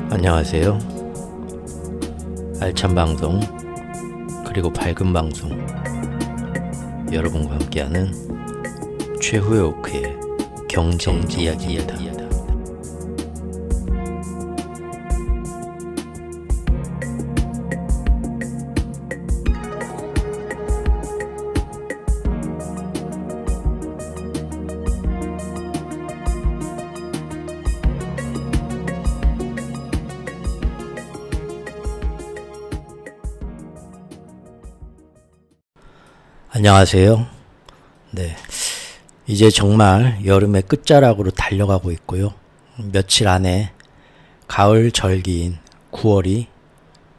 안녕하세요. 알찬 방송 그리고 밝은 방송 여러분과 함께하는 최후의 오크의 경제 이야기입니다. 안녕하세요. 네, 이제 정말 여름의 끝자락으로 달려가고 있고요. 며칠 안에 가을 절기인 9월이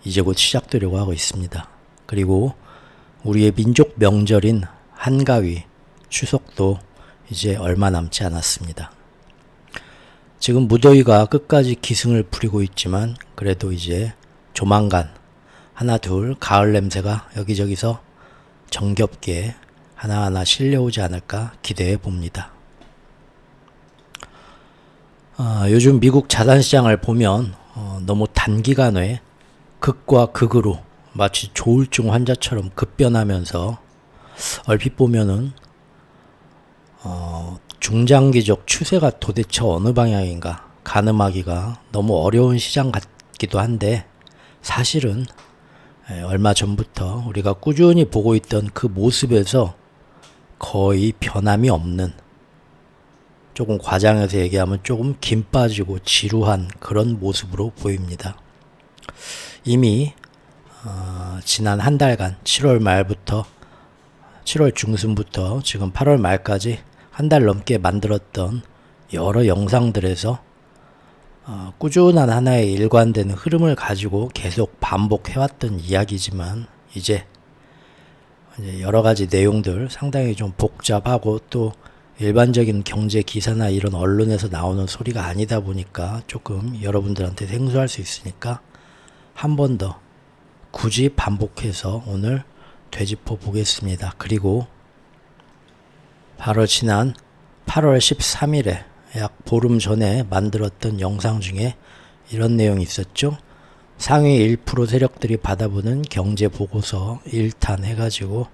이제 곧 시작되려고 하고 있습니다. 그리고 우리의 민족 명절인 한가위, 추석도 이제 얼마 남지 않았습니다. 지금 무더위가 끝까지 기승을 부리고 있지만 그래도 이제 조만간 하나 둘 가을 냄새가 여기저기서 정겹게 하나하나 실려오지 않을까 기대해 봅니다. 요즘 미국 자산시장을 보면 너무 단기간에 극과 극으로 마치 조울증 환자처럼 급변하면서 얼핏 보면은 중장기적 추세가 도대체 어느 방향인가 가늠하기가 너무 어려운 시장 같기도 한데, 사실은 얼마 전부터 우리가 꾸준히 보고 있던 그 모습에서 거의 변함이 없는, 조금 과장해서 얘기하면 조금 김 빠지고 지루한 그런 모습으로 보입니다. 이미 지난 한 달간 7월 말부터 7월 중순부터 지금 8월 말까지 한 달 넘게 만들었던 여러 영상들에서 꾸준한 하나의 일관된 흐름을 가지고 계속 반복해왔던 이야기지만, 이제 여러 가지 내용들 상당히 좀 복잡하고 또 일반적인 경제 기사나 이런 언론에서 나오는 소리가 아니다 보니까 조금 여러분들한테 생소할 수 있으니까 한 번 더 굳이 반복해서 오늘 되짚어 보겠습니다. 그리고 바로 지난 8월 13일에 약 보름 전에 만들었던 영상 중에 이런 내용이 있었죠. 상위 1% 세력들이 받아보는 경제 보고서 1탄 해가지고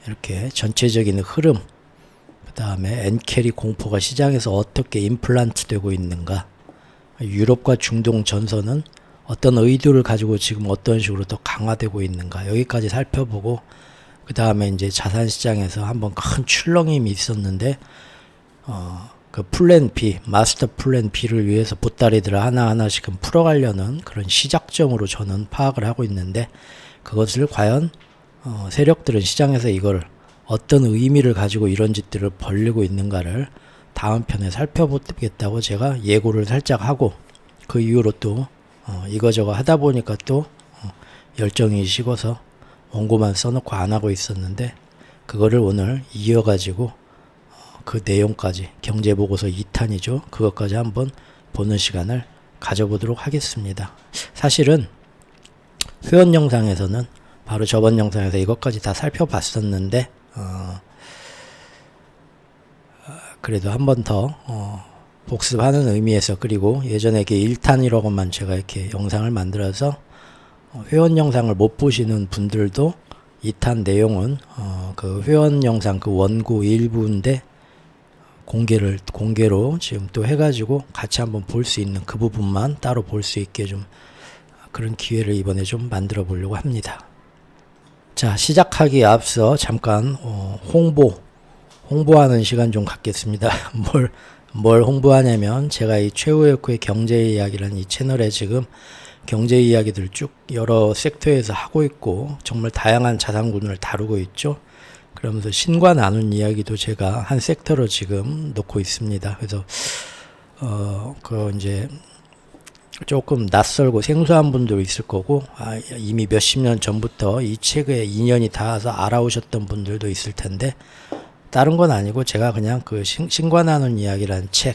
이렇게 전체적인 흐름, 그 다음에 엔캐리 공포가 시장에서 어떻게 임플란트 되고 있는가, 유럽과 중동 전선은 어떤 의도를 가지고 지금 어떤 식으로 더 강화되고 있는가, 여기까지 살펴보고, 그 다음에 이제 자산시장에서 한번 큰 출렁임이 있었는데 그 플랜 B, 마스터 플랜 B를 위해서 보따리들을 하나하나씩은 풀어가려는 그런 시작점으로 저는 파악을 하고 있는데, 그것을 과연 세력들은 시장에서 이걸 어떤 의미를 가지고 이런 짓들을 벌리고 있는가를 다음 편에 살펴보겠다고 제가 예고를 살짝 하고, 그 이후로 또 이거저거 하다 보니까 또 열정이 식어서 원고만 써놓고 안 하고 있었는데, 그거를 오늘 이어가지고 그 내용까지, 경제보고서 2탄이죠. 그것까지 한번 보는 시간을 가져보도록 하겠습니다. 사실은 회원 영상에서는 바로 저번 영상에서 이것까지 다 살펴봤었는데 그래도 한 번 더 복습하는 의미에서, 그리고 예전에 이게 1탄이라고만 제가 이렇게 영상을 만들어서 회원 영상을 못 보시는 분들도 2탄 내용은 그 회원 영상 그 원고 일부인데 공개로 지금 또 해가지고 같이 한번 볼 수 있는 그 부분만 따로 볼 수 있게 좀 그런 기회를 이번에 좀 만들어 보려고 합니다. 자, 시작하기에 앞서 잠깐 홍보하는 시간 좀 갖겠습니다. 뭘 홍보하냐면, 제가 이 최후의 오크의 경제 이야기라는 이 채널에 지금 경제 이야기들 쭉 여러 섹터에서 하고 있고 정말 다양한 자산군을 다루고 있죠. 그러면서 신과 나눈 이야기도 제가 한 섹터로 지금 놓고 있습니다. 그래서 이제 조금 낯설고 생소한 분도 있을 거고, 이미 몇십 년 전부터 이 책에 인연이 닿아서 알아오셨던 분들도 있을 텐데, 다른 건 아니고 제가 그냥 그 신과 나눈 이야기라는 책을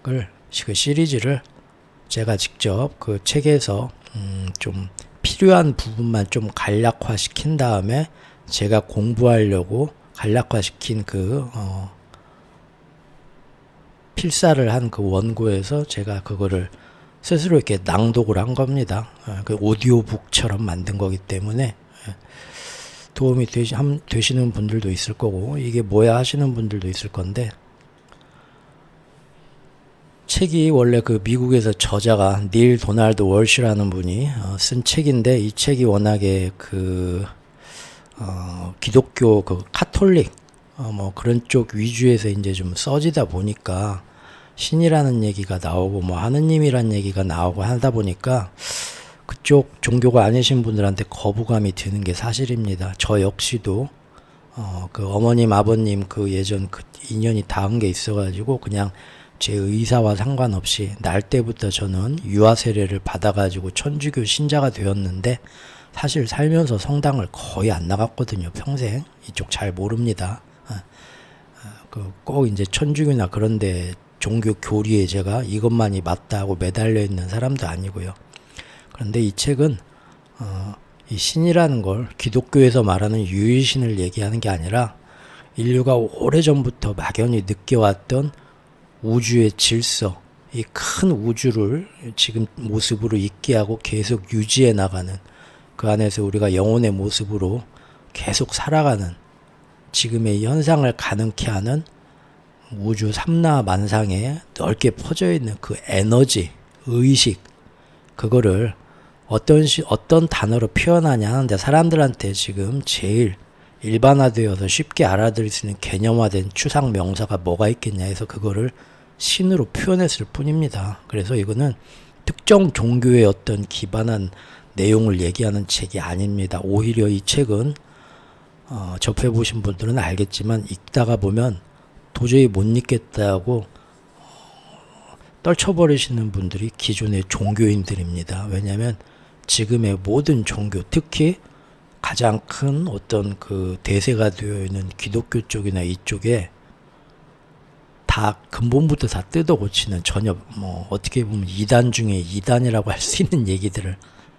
그 시리즈를 제가 직접 그 책에서 좀 필요한 부분만 좀 간략화 시킨 다음에 제가 공부하려고 간략화시킨 그 필사를 한 그 원고에서 제가 그거를 스스로 이렇게 낭독을 한 겁니다. 그 오디오북처럼 만든 거기 때문에 도움이 되시는 분들도 있을 거고, 이게 뭐야 하시는 분들도 있을 건데, 책이 원래 그 미국에서 저자가 닐 도널드 월시라는 분이 쓴 책인데, 이 책이 워낙에 기독교 그 카톨릭 뭐 그런 쪽 위주에서 이제 좀 써지다 보니까 신이라는 얘기가 나오고 뭐 하느님이라는 얘기가 나오고 하다 보니까 그쪽 종교가 아니신 분들한테 거부감이 드는 게 사실입니다. 저 역시도 그 어머님 아버님 그 예전 그 인연이 닿은 게 있어가지고 그냥 제 의사와 상관없이 날 때부터 저는 유아 세례를 받아가지고 천주교 신자가 되었는데, 사실 살면서 성당을 거의 안 나갔거든요. 평생 이쪽 잘 모릅니다. 꼭 이제 천주교나 그런데 종교 교리에 제가 이것만이 맞다고 매달려 있는 사람도 아니고요. 그런데 이 책은 이 신이라는 걸 기독교에서 말하는 유일신을 얘기하는 게 아니라 인류가 오래전부터 막연히 느껴왔던 우주의 질서, 이 큰 우주를 지금 모습으로 있게 하고 계속 유지해 나가는, 그 안에서 우리가 영혼의 모습으로 계속 살아가는, 지금의 현상을 가능케 하는 우주 삼라만상에 넓게 퍼져 있는 그 에너지, 의식, 그거를 어떤 단어로 표현하냐 하는데, 사람들한테 지금 제일 일반화되어서 쉽게 알아들을 수 있는 개념화된 추상 명사가 뭐가 있겠냐 해서 그거를 신으로 표현했을 뿐입니다. 그래서 이거는 특정 종교의 어떤 기반한 내용을 얘기하는 책이 아닙니다. 오히려 이 책은 접해보신 분들은 알겠지만 읽다가 보면 도저히 못 읽겠다고 떨쳐버리시는 분들이 기존의 종교인들입니다. 왜냐하면 지금의 모든 종교, 특히 가장 큰 어떤 그 대세가 되어 있는 기독교 쪽이나 이쪽에 다 근본부터 다 뜯어 고치는, 전혀 뭐 어떻게 보면 이단 중에 이단이라고 할 수 있는 얘기들을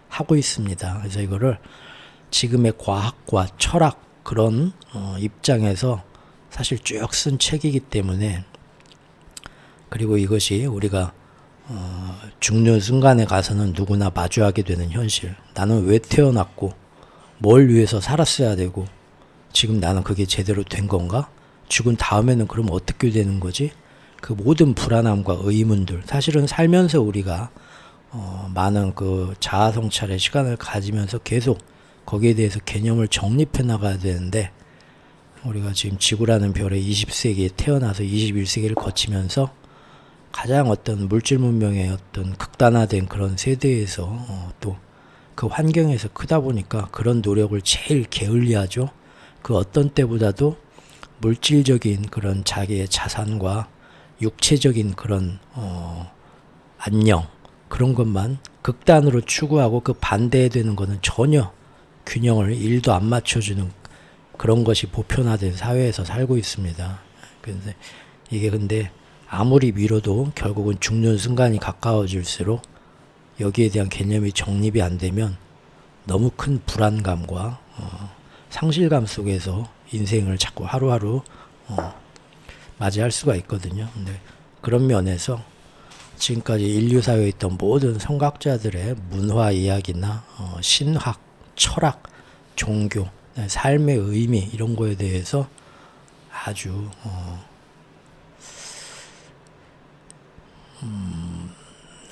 하고 있습니다. 그래서 이거를 지금의 과학과 철학 그런 입장에서 사실 쭉 쓴 책이기 때문에, 그리고 이것이 우리가 죽는 순간에 가서는 누구나 마주하게 되는 현실, 나는 왜 태어났고 뭘 위해서 살았어야 되고 지금 나는 그게 제대로 된 건가? 죽은 다음에는 그럼 어떻게 되는 거지? 그 모든 불안함과 의문들, 사실은 살면서 우리가 많은 그 자아 성찰의 시간을 가지면서 계속 거기에 대해서 개념을 정립해 나가야 되는데, 우리가 지금 지구라는 별에 20세기에 태어나서 21세기를 거치면서 가장 어떤 물질 문명의 어떤 극단화된 그런 세대에서 또 그 환경에서 크다 보니까 그런 노력을 제일 게을리하죠. 그 어떤 때보다도 물질적인 그런 자기의 자산과 육체적인 그런 안녕, 그런 것만 극단으로 추구하고 그 반대에 되는 것은 전혀 균형을 1도 안 맞춰주는 그런 것이 보편화된 사회에서 살고 있습니다. 근데 이게 근데 아무리 미뤄도 결국은 죽는 순간이 가까워질수록 여기에 대한 개념이 정립이 안 되면 너무 큰 불안감과 상실감 속에서 인생을 자꾸 하루하루 맞이할 수가 있거든요. 근데 그런 면에서 지금까지 인류 사회에 있던 모든 성각자들의 문화 이야기나 신학, 철학, 종교, 삶의 의미 이런 거에 대해서 아주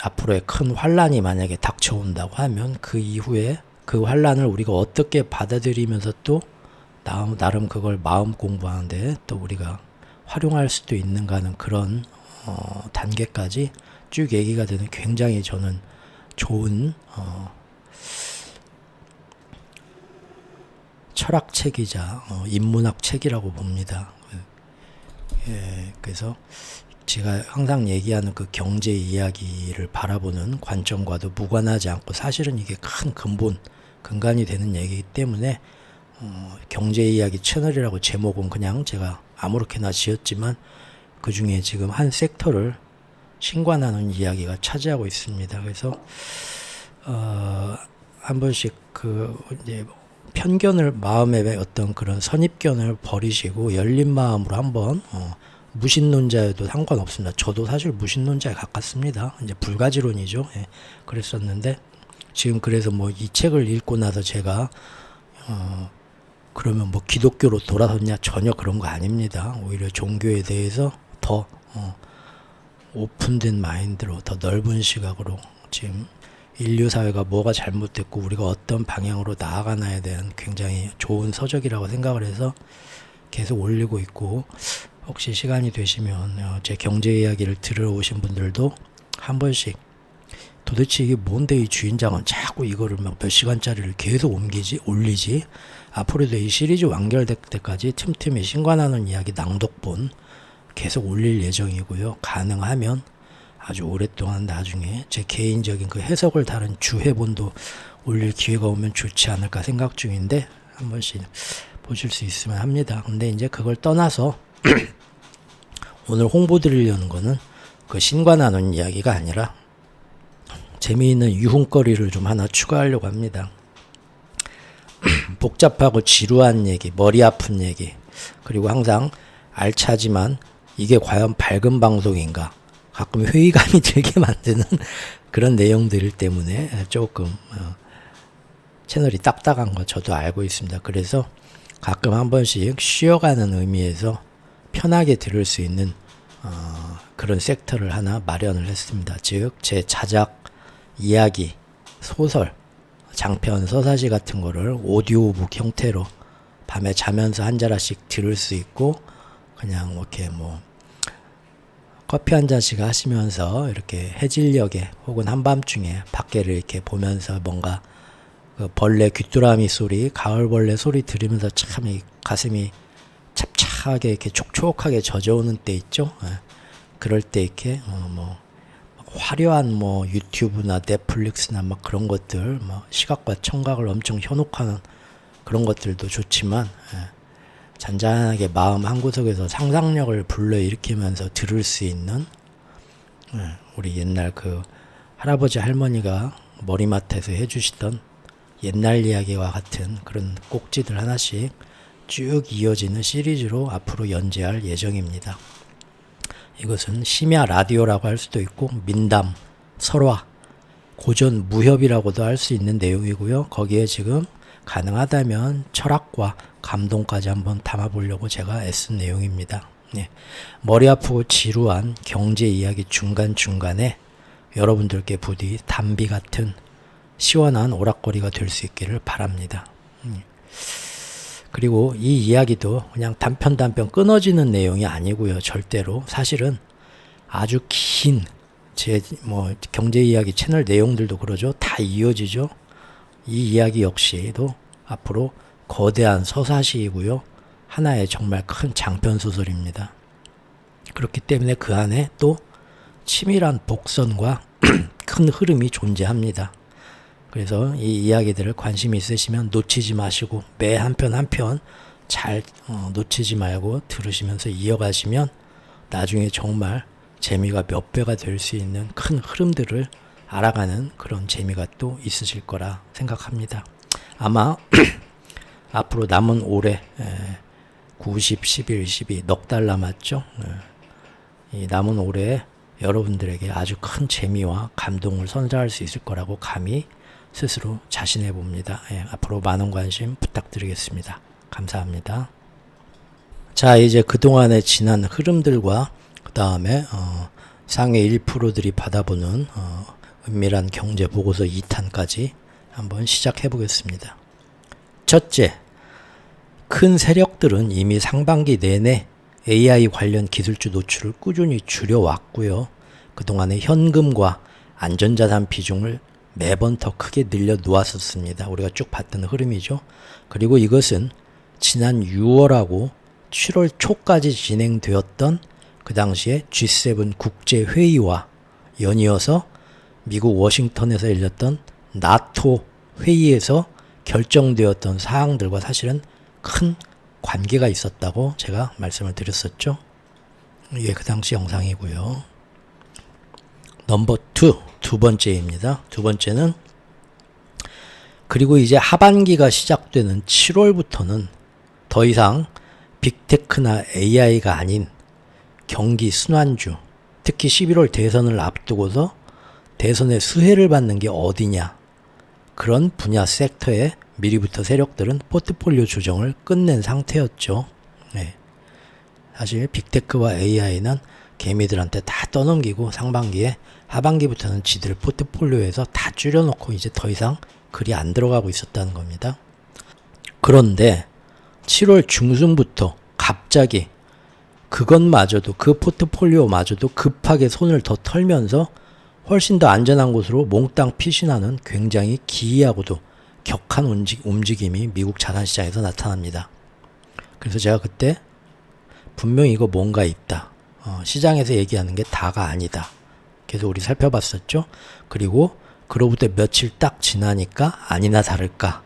앞으로의 큰 환란이 만약에 닥쳐온다고 하면 그 이후에 그 환란을 우리가 어떻게 받아들이면서 또 나름 그걸 마음 공부하는데 또 우리가 활용할 수도 있는가 하는 그런 단계까지 쭉 얘기가 되는 굉장히 저는 좋은 철학책이자 인문학 책이라고 봅니다. 예, 그래서 제가 항상 얘기하는 그 경제 이야기를 바라보는 관점과도 무관하지 않고 사실은 이게 큰 근간이 되는 얘기이기 때문에 경제 이야기 채널이라고 제목은 그냥 제가 아무렇게나 지었지만 그 중에 지금 한 섹터를 신관하는 이야기가 차지하고 있습니다. 그래서 한 번씩 그 이제 편견을 마음의 어떤 그런 선입견을 버리시고 열린 마음으로 한번 무신론자여도 상관없습니다. 저도 사실 무신론자에 가깝습니다. 이제 불가지론이죠. 예, 그랬었는데 지금 그래서 뭐 이 책을 읽고 나서 제가 그러면 뭐 기독교로 돌아섰냐, 전혀 그런 거 아닙니다. 오히려 종교에 대해서 더 오픈된 마인드로, 더 넓은 시각으로 지금 인류 사회가 뭐가 잘못됐고 우리가 어떤 방향으로 나아가나에 대한 굉장히 좋은 서적이라고 생각을 해서 계속 올리고 있고, 혹시 시간이 되시면 제 경제 이야기를 들으러 오신 분들도 한 번씩 도대체 이게 뭔데 이 주인장은 자꾸 이거를 막 몇 시간짜리를 계속 올리지? 앞으로도 이 시리즈 완결될 때까지 틈틈이 신관하는 이야기 낭독본 계속 올릴 예정이고요. 가능하면 아주 오랫동안 나중에 제 개인적인 그 해석을 다룬 주해본도 올릴 기회가 오면 좋지 않을까 생각 중인데, 한 번씩 보실 수 있으면 합니다. 근데 이제 그걸 떠나서 오늘 홍보 드리려는 거는 그 신관하는 이야기가 아니라 재미있는 유흥거리를 좀 하나 추가하려고 합니다. 복잡하고 지루한 얘기, 머리 아픈 얘기, 그리고 항상 알차지만 이게 과연 밝은 방송인가, 가끔 회의감이 들게 만드는 그런 내용들 때문에 조금 채널이 딱딱한 거 저도 알고 있습니다. 그래서 가끔 한 번씩 쉬어가는 의미에서 편하게 들을 수 있는 그런 섹터를 하나 마련을 했습니다. 즉 제 자작 이야기, 소설, 장편 서사시 같은 거를 오디오북 형태로 밤에 자면서 한 자락씩 들을 수 있고, 그냥 이렇게 뭐 커피 한 잔씩 하시면서 이렇게 해질녘에 혹은 한밤중에 밖에를 이렇게 보면서 뭔가 그 벌레 귀뚜라미 소리, 가을벌레 소리 들으면서 참 이 가슴이 찹찹하게 이렇게 촉촉하게 젖어오는 때 있죠. 예. 그럴 때 이렇게 뭐 화려한 뭐 유튜브나 넷플릭스나 막 그런 것들, 뭐 시각과 청각을 엄청 현혹하는 그런 것들도 좋지만, 잔잔하게 마음 한구석에서 상상력을 불러일으키면서 들을 수 있는, 우리 옛날 그 할아버지 할머니가 머리맡에서 해주시던 옛날 이야기와 같은 그런 꼭지들 하나씩 쭉 이어지는 시리즈로 앞으로 연재할 예정입니다. 이것은 심야 라디오라고 할 수도 있고 민담, 설화, 고전 무협이라고도 할 수 있는 내용이고요. 거기에 지금 가능하다면 철학과 감동까지 한번 담아보려고 제가 애쓴 내용입니다. 네. 머리 아프고 지루한 경제 이야기 중간중간에 여러분들께 부디 담비 같은 시원한 오락거리가 될 수 있기를 바랍니다. 그리고 이 이야기도 그냥 단편 끊어지는 내용이 아니고요. 절대로 사실은 아주 긴 제 뭐 경제 이야기 채널 내용들도 그러죠. 다 이어지죠. 이 이야기 역시도 앞으로 거대한 서사시이고요. 하나의 정말 큰 장편 소설입니다. 그렇기 때문에 그 안에 또 치밀한 복선과 큰 흐름이 존재합니다. 그래서 이 이야기들을 관심 있으시면 놓치지 마시고 매 한 편 한 편 잘 놓치지 말고 들으시면서 이어가시면 나중에 정말 재미가 몇 배가 될 수 있는 큰 흐름들을 알아가는 그런 재미가 또 있으실 거라 생각합니다. 아마 앞으로 남은 올해 90, 11, 12 넉 달 남았죠. 이 남은 올해에 여러분들에게 아주 큰 재미와 감동을 선사할 수 있을 거라고 감히 스스로 자신해 봅니다. 앞으로 많은 관심 부탁드리겠습니다. 감사합니다. 자, 이제 그동안의 지난 흐름들과 그 다음에 상위 1%들이 받아보는 은밀한 경제 보고서 2탄까지 한번 시작해 보겠습니다. 첫째, 큰 세력들은 이미 상반기 내내 AI 관련 기술주 노출을 꾸준히 줄여왔고요. 그동안의 현금과 안전자산 비중을 매번 더 크게 늘려 놓았었습니다. 우리가 쭉 봤던 흐름이죠. 그리고 이것은 지난 6월하고 7월 초까지 진행되었던 그 당시에 G7 국제회의와 연이어서 미국 워싱턴에서 열렸던 나토 회의에서 결정되었던 사항들과 사실은 큰 관계가 있었다고 제가 말씀을 드렸었죠. 이게 그 당시 영상이고요. 넘버 2, 두 번째입니다. 두 번째는 그리고 이제 하반기가 시작되는 7월부터는 더 이상 빅테크나 AI가 아닌 경기 순환주, 특히 11월 대선을 앞두고서 대선의 수혜를 받는 게 어디냐, 그런 분야 섹터에 미리부터 세력들은 포트폴리오 조정을 끝낸 상태였죠. 네. 사실 빅테크와 AI는 개미들한테 다 떠넘기고 상반기에, 하반기부터는 지들 포트폴리오에서 다 줄여놓고 이제 더 이상 글이 안 들어가고 있었다는 겁니다. 그런데 7월 중순부터 갑자기 그것마저도, 그 포트폴리오마저도 급하게 손을 더 털면서 훨씬 더 안전한 곳으로 몽땅 피신하는 굉장히 기이하고도 격한 움직임이 미국 자산시장에서 나타납니다. 그래서 제가 그때 분명히 이거 뭔가 있다. 시장에서 얘기하는 게 다가 아니다. 그래서 우리 살펴봤었죠. 그리고 그로부터 며칠 딱 지나니까 아니나 다를까,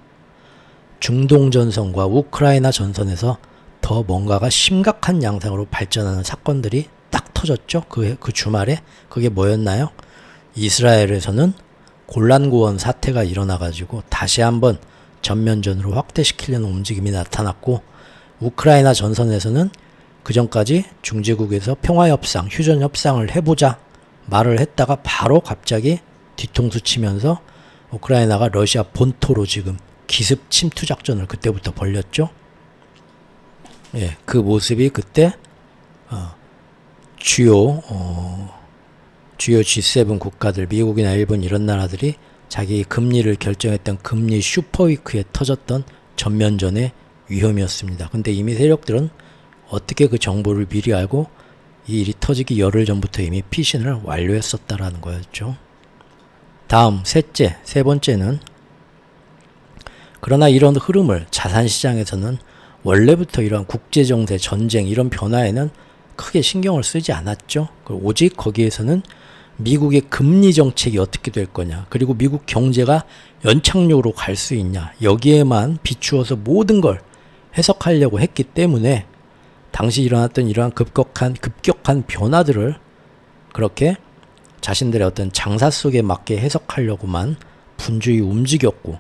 중동 전선과 우크라이나 전선에서 더 뭔가가 심각한 양상으로 발전하는 사건들이 딱 터졌죠. 그 주말에. 그게 뭐였나요? 이스라엘에서는 골란고원 사태가 일어나가지고 다시 한번 전면전으로 확대시키려는 움직임이 나타났고, 우크라이나 전선에서는 그 전까지 중재국에서 평화협상, 휴전협상을 해보자 말을 했다가 바로 갑자기 뒤통수 치면서 우크라이나가 러시아 본토로 지금 기습 침투 작전을 그때부터 벌였죠. 예, 그 모습이 그때 주요 G7 국가들, 미국이나 일본 이런 나라들이 자기 금리를 결정했던 금리 슈퍼위크에 터졌던 전면전의 위험이었습니다. 근데 이미 세력들은 어떻게 그 정보를 미리 알고 이 일이 터지기 열흘 전부터 이미 피신을 완료했었다라는 거였죠. 다음 세 번째는, 그러나 이런 흐름을 자산시장에서는 원래부터 이러한 국제정세, 전쟁 이런 변화에는 크게 신경을 쓰지 않았죠. 오직 거기에서는 미국의 금리 정책이 어떻게 될 거냐, 그리고 미국 경제가 연착륙으로 갈 수 있냐, 여기에만 비추어서 모든 걸 해석하려고 했기 때문에 당시 일어났던 이러한 급격한 변화들을 그렇게 자신들의 어떤 장사 속에 맞게 해석하려고만 분주히 움직였고,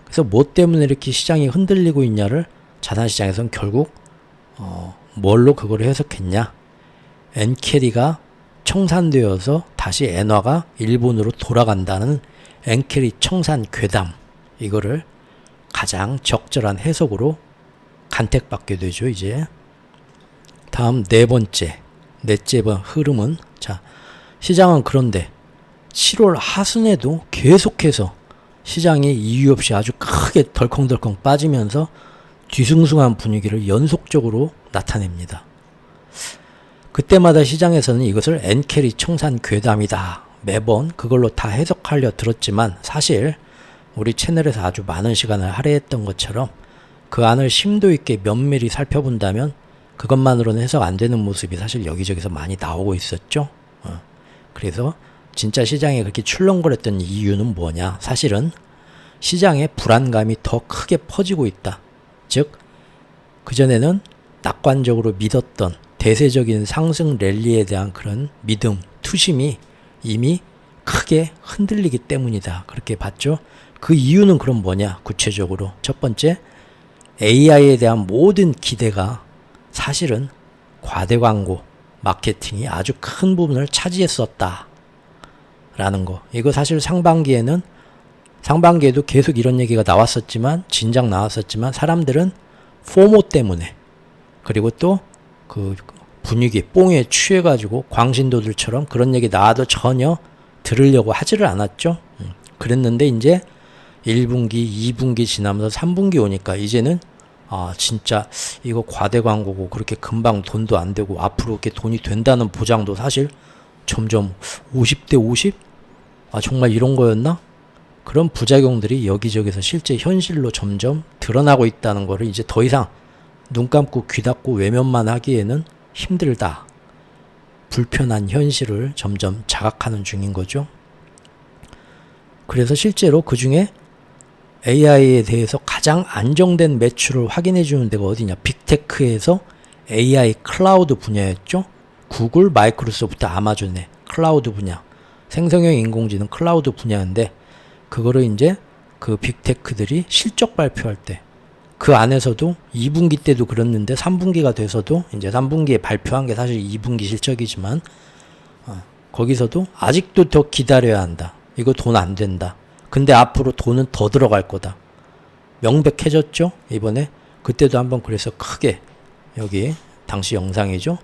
그래서 뭐 때문에 이렇게 시장이 흔들리고 있냐를 자산시장에서는 결국 뭘로 그거를 해석했냐, 엔캐리가 청산되어서 다시 엔화가 일본으로 돌아간다는 엔캐리 청산 괴담, 이거를 가장 적절한 해석으로 간택받게 되죠. 이제 다음 넷째 흐름은, 자, 시장은 그런데 7월 하순에도 계속해서 시장이 이유 없이 아주 크게 덜컹덜컹 빠지면서 뒤숭숭한 분위기를 연속적으로 나타냅니다. 그때마다 시장에서는 이것을 엔캐리 청산 괴담이다, 매번 그걸로 다 해석하려 들었지만, 사실 우리 채널에서 아주 많은 시간을 할애했던 것처럼 그 안을 심도 있게 면밀히 살펴본다면 그것만으로는 해석 안 되는 모습이 사실 여기저기서 많이 나오고 있었죠. 그래서 진짜 시장에 그렇게 출렁거렸던 이유는 뭐냐, 사실은 시장의 불안감이 더 크게 퍼지고 있다. 즉, 그전에는 낙관적으로 믿었던 대세적인 상승 랠리에 대한 그런 믿음, 투심이 이미 크게 흔들리기 때문이다, 그렇게 봤죠. 그 이유는 그럼 뭐냐, 구체적으로 첫 번째, AI에 대한 모든 기대가 사실은 과대 광고 마케팅이 아주 큰 부분을 차지했었다 라는 거. 이거 사실 상반기에도 계속 이런 얘기가 나왔었지만, 진작 나왔었지만, 사람들은 포모 때문에, 그리고 또 그 분위기 뽕에 취해가지고 광신도들처럼 그런 얘기 나와도 전혀 들으려고 하지를 않았죠. 그랬는데 이제 1분기, 2분기 지나면서 3분기 오니까 이제는 진짜 이거 과대 광고고 그렇게 금방 돈도 안 되고 앞으로 이렇게 돈이 된다는 보장도 사실 점점 50대 50? 정말 이런 거였나? 그런 부작용들이 여기저기서 실제 현실로 점점 드러나고 있다는 거를 이제 더 이상 눈 감고 귀 닫고 외면만 하기에는 힘들다, 불편한 현실을 점점 자각하는 중인 거죠. 그래서 실제로 그 중에 AI에 대해서 가장 안정된 매출을 확인해 주는 데가 어디냐, 빅테크에서 AI 클라우드 분야였죠. 구글, 마이크로소프트, 아마존의 클라우드 분야, 생성형 인공지능 클라우드 분야인데, 그거를 이제 그 빅테크들이 실적 발표할 때 그 안에서도 2분기 때도 그랬는데 3분기가 돼서도 이제 3분기에 발표한 게 사실 2분기 실적이지만 거기서도 아직도 더 기다려야 한다. 이거 돈 안 된다. 근데 앞으로 돈은 더 들어갈 거다. 명백해졌죠? 이번에 그때도 한번 그래서 크게 여기 당시 영상이죠.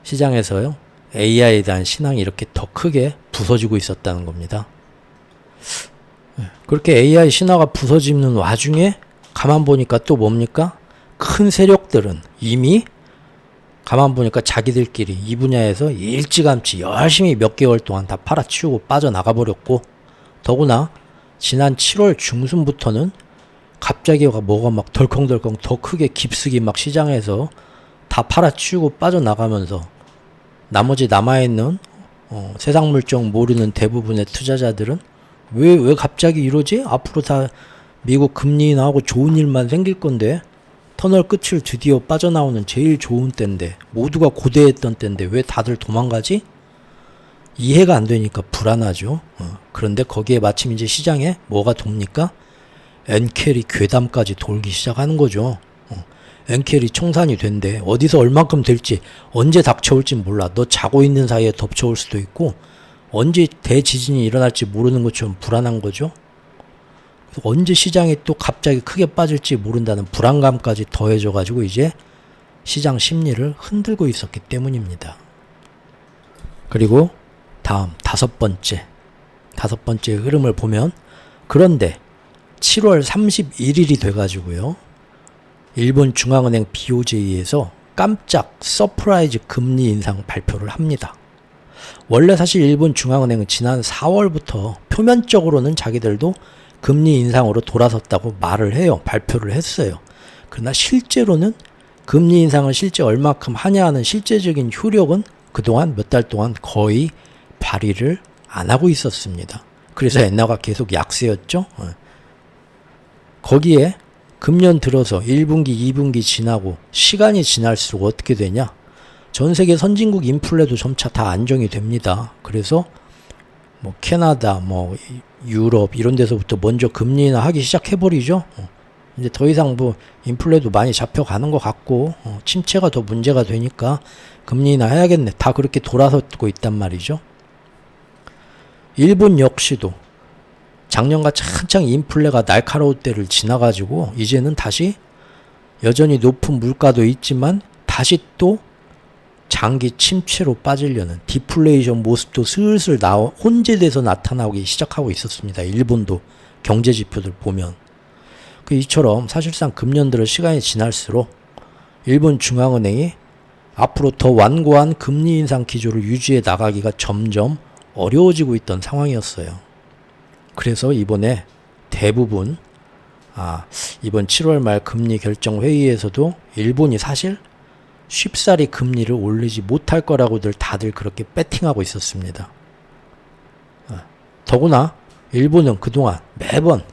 시장에서요. AI에 대한 신앙이 이렇게 더 크게 부서지고 있었다는 겁니다. 그렇게 AI 신화가 부서지는 와중에 가만 보니까 또 뭡니까? 큰 세력들은 이미 가만 보니까 자기들끼리 이 분야에서 일찌감치 열심히 몇 개월 동안 다 팔아치우고 빠져나가 버렸고, 더구나 지난 7월 중순부터는 갑자기 뭐가 막 덜컹덜컹 더 크게 깊숙이 막 시장에서 다 팔아치우고 빠져나가면서 나머지 남아있는 세상 물정 모르는 대부분의 투자자들은 왜 갑자기 이러지? 앞으로 다 미국 금리 인하하고 좋은 일만 생길 건데, 터널 끝을 드디어 빠져나오는 제일 좋은 때인데, 모두가 고대했던 때인데 왜 다들 도망가지? 이해가 안 되니까 불안하죠. 그런데 거기에 마침 이제 시장에 뭐가 돕니까? 엔캐리 괴담까지 돌기 시작하는 거죠. 엔캐리 청산이 된대. 어디서 얼만큼 될지, 언제 닥쳐올지 몰라. 너 자고 있는 사이에 덮쳐올 수도 있고, 언제 대지진이 일어날지 모르는 것처럼 불안한 거죠. 언제 시장이 또 갑자기 크게 빠질지 모른다는 불안감까지 더해져 가지고 이제 시장 심리를 흔들고 있었기 때문입니다. 그리고 다음 다섯 번째 흐름을 보면, 그런데 7월 31일이 돼가지고요, 일본 중앙은행 BOJ에서 깜짝 서프라이즈 금리 인상 발표를 합니다. 원래 사실 일본 중앙은행은 지난 4월부터 표면적으로는 자기들도 금리 인상으로 돌아섰다고 말을 해요. 발표를 했어요. 그러나 실제로는 금리 인상을 실제 얼마큼 하냐 하는 실제적인 효력은 그동안 몇 달 동안 거의 발휘를 안 하고 있었습니다. 그래서 엔화가 계속 약세였죠. 거기에 금년 들어서 1분기, 2분기 지나고 시간이 지날수록 어떻게 되냐? 전 세계 선진국 인플레도 점차 다 안정이 됩니다. 그래서 뭐 캐나다, 뭐 유럽 이런 데서부터 먼저 금리 인하 하기 시작해버리죠. 이제 더 이상 뭐 인플레도 많이 잡혀가는 것 같고, 침체가 더 문제가 되니까 금리 인하 해야겠네. 다 그렇게 돌아서고 있단 말이죠. 일본 역시도 작년같이 한창 인플레가 날카로울 때를 지나가지고 이제는 다시 여전히 높은 물가도 있지만 다시 또 장기 침체로 빠지려는 디플레이션 모습도 슬슬 혼재돼서 나타나기 시작하고 있었습니다. 일본도 경제 지표들 보면. 이처럼 사실상 금년 들어 시간이 지날수록 일본 중앙은행이 앞으로 더 완고한 금리 인상 기조를 유지해 나가기가 점점 어려워지고 있던 상황이었어요. 그래서 이번에 대부분 이번 7월 말 금리 결정 회의에서도 일본이 사실 쉽사리 금리를 올리지 못할 거라고들 다들 그렇게 배팅하고 있었습니다. 더구나 일본은 그동안 매번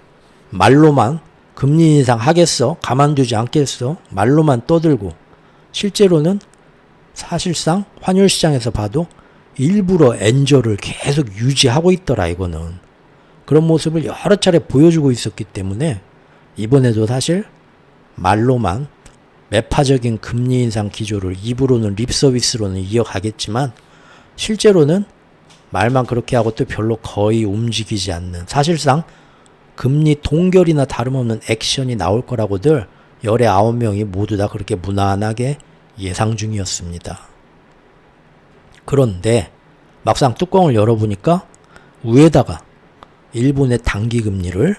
말로만 금리 인상 하겠어, 가만두지 않겠어, 말로만 떠들고 실제로는 사실상 환율 시장에서 봐도 일부러 엔저를 계속 유지하고 있더라. 이거는 그런 모습을 여러 차례 보여주고 있었기 때문에 이번에도 사실 말로만 매파적인 금리 인상 기조를 입으로는 립서비스로는 이어가겠지만 실제로는 말만 그렇게 하고 또 별로 거의 움직이지 않는, 사실상 금리 동결이나 다름없는 액션이 나올 거라고들 열의 9명이 모두 다 그렇게 무난하게 예상 중이었습니다. 그런데 막상 뚜껑을 열어보니까 위에다가 일본의 단기금리를,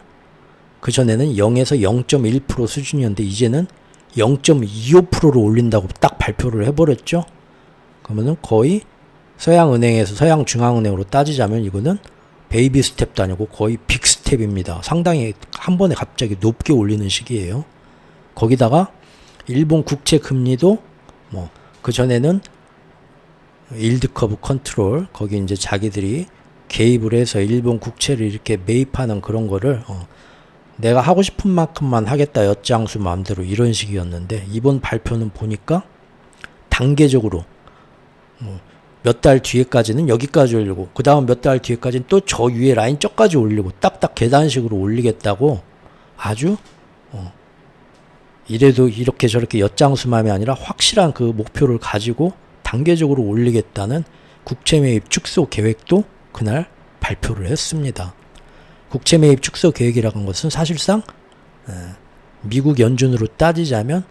그전에는 0에서 0.1% 수준이었는데 이제는 0.25%로 올린다고 딱 발표를 해버렸죠. 그러면은 거의 서양은행에서 서양중앙은행으로 따지자면 이거는 베이비 스텝도 아니고 거의 빅 스텝입니다. 상당히 한 번에 갑자기 높게 올리는 시기예요. 거기다가 일본 국채 금리도 뭐 그전에는 일드 커브 컨트롤, 거기 이제 자기들이 개입을 해서 일본 국채를 이렇게 매입하는 그런 거를 내가 하고 싶은 만큼만 하겠다, 엿장수 마음대로, 이런 식이었는데 이번 발표는 보니까 단계적으로 몇 달 뒤에까지는 여기까지 올리고 그 다음 몇 달 뒤에까지는 또 저 위에 라인 저까지 올리고 딱딱 계단식으로 올리겠다고 아주 이래도 이렇게 저렇게 엿장수맘이 아니라 확실한 그 목표를 가지고 단계적으로 올리겠다는 국채 매입 축소 계획도 그날 발표를 했습니다. 국채 매입 축소 계획이라는 것은 사실상 미국 연준으로 따지자면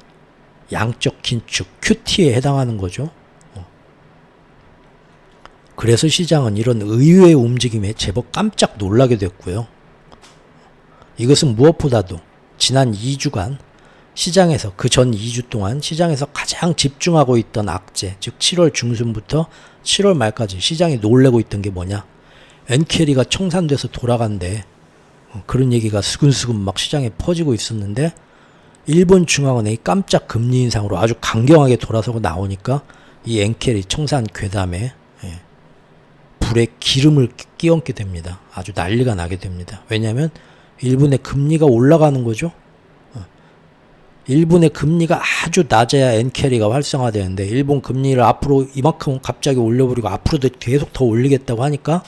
양적 긴축 QT에 해당하는 거죠. 그래서 시장은 이런 의외의 움직임에 제법 깜짝 놀라게 됐고요. 이것은 무엇보다도 지난 2주간 시장에서 그 전 2주 동안 시장에서 가장 집중하고 있던 악재, 즉 7월 중순부터 7월 말까지 시장이 놀래고 있던 게 뭐냐? 엔캐리가 청산돼서 돌아간대. 그런 얘기가 스근스근 막 시장에 퍼지고 있었는데 일본 중앙은행이 깜짝 금리 인상으로 아주 강경하게 돌아서고 나오니까 이 엔캐리 청산 괴담에 불에 기름을 끼얹게 됩니다. 아주 난리가 나게 됩니다. 왜냐하면 일본의 금리가 올라가는 거죠. 일본의 금리가 아주 낮아야 엔캐리가 활성화되는데 일본 금리를 앞으로 이만큼 갑자기 올려버리고 앞으로도 계속 더 올리겠다고 하니까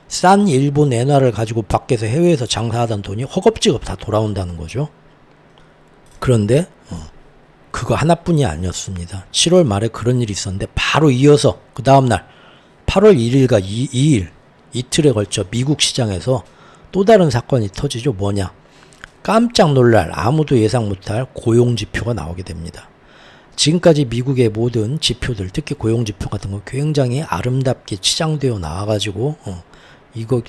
싼 일본 엔화를 가지고 밖에서 해외에서 장사하던 돈이 허겁지겁 다 돌아온다는 거죠. 그런데 그거 하나뿐이 아니었습니다. 7월 말에 그런 일이 있었는데 바로 이어서 그 다음날 8월 1일과 2일 이틀에 걸쳐 미국 시장에서 또 다른 사건이 터지죠. 뭐냐? 깜짝 놀랄 아무도 예상 못할 고용지표가 나오게 됩니다. 지금까지 미국의 모든 지표들, 특히 고용지표 같은 거 굉장히 아름답게 치장되어 나와가지고 이거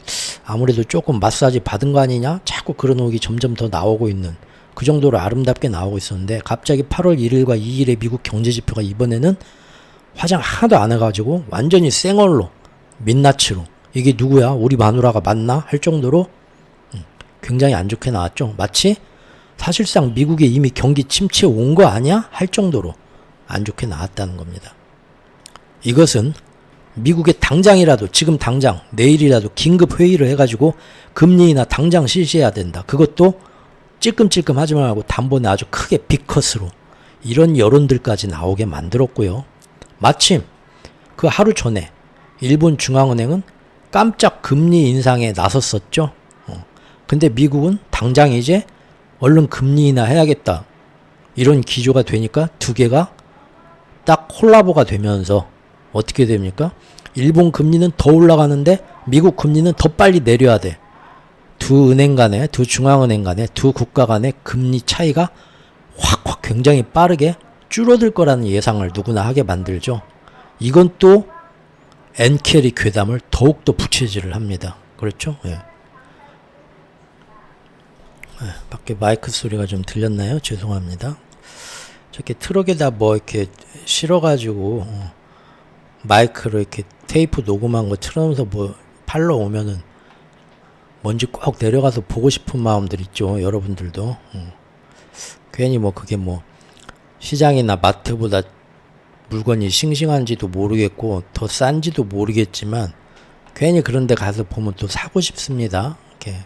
아무래도 조금 마사지 받은 거 아니냐? 자꾸 그런 의혹이 점점 더 나오고 있는 그 정도로 아름답게 나오고 있었는데 갑자기 8월 1일과 2일의 미국 경제지표가 이번에는 화장 하나도 안 해가지고 완전히 쌩얼로 민낯으로 이게 누구야? 우리 마누라가 맞나? 할 정도로 굉장히 안 좋게 나왔죠. 마치 사실상 미국에 이미 경기 침체 온 거 아니야? 할 정도로 안 좋게 나왔다는 겁니다. 이것은 미국에 당장이라도 지금 당장 내일이라도 긴급 회의를 해가지고 금리 인하 당장 실시해야 된다. 그것도 찔끔찔끔 하지 말고 단번에 아주 크게 빅컷으로 이런 여론들까지 나오게 만들었고요. 마침 그 하루 전에 일본 중앙은행은 깜짝 금리 인상에 나섰었죠. 근데 미국은 당장 이제 얼른 금리 인하 해야겠다. 이런 기조가 되니까 두 개가 딱 콜라보가 되면서 어떻게 됩니까? 일본 금리는 더 올라가는데 미국 금리는 더 빨리 내려야 돼. 두 은행 간에, 두 중앙은행 간에, 두 국가 간의 금리 차이가 확 굉장히 빠르게 줄어들 거라는 예상을 누구나 하게 만들죠. 이건 또 엔캐리 괴담을 더욱더 부채질을 합니다. 그렇죠? 예. 밖에 마이크 소리가 좀 들렸나요? 죄송합니다. 저렇게 트럭에다 뭐 이렇게 실어가지고 마이크로 이렇게 테이프 녹음한 거 틀어놓으면서 뭐 팔러 오면은 뭔지 꼭 내려가서 보고 싶은 마음들 있죠. 여러분들도. 괜히 뭐 그게 뭐 시장이나 마트보다 물건이 싱싱한지도 모르겠고 더 싼지도 모르겠지만 괜히 그런데 가서 보면 또 사고 싶습니다. 이렇게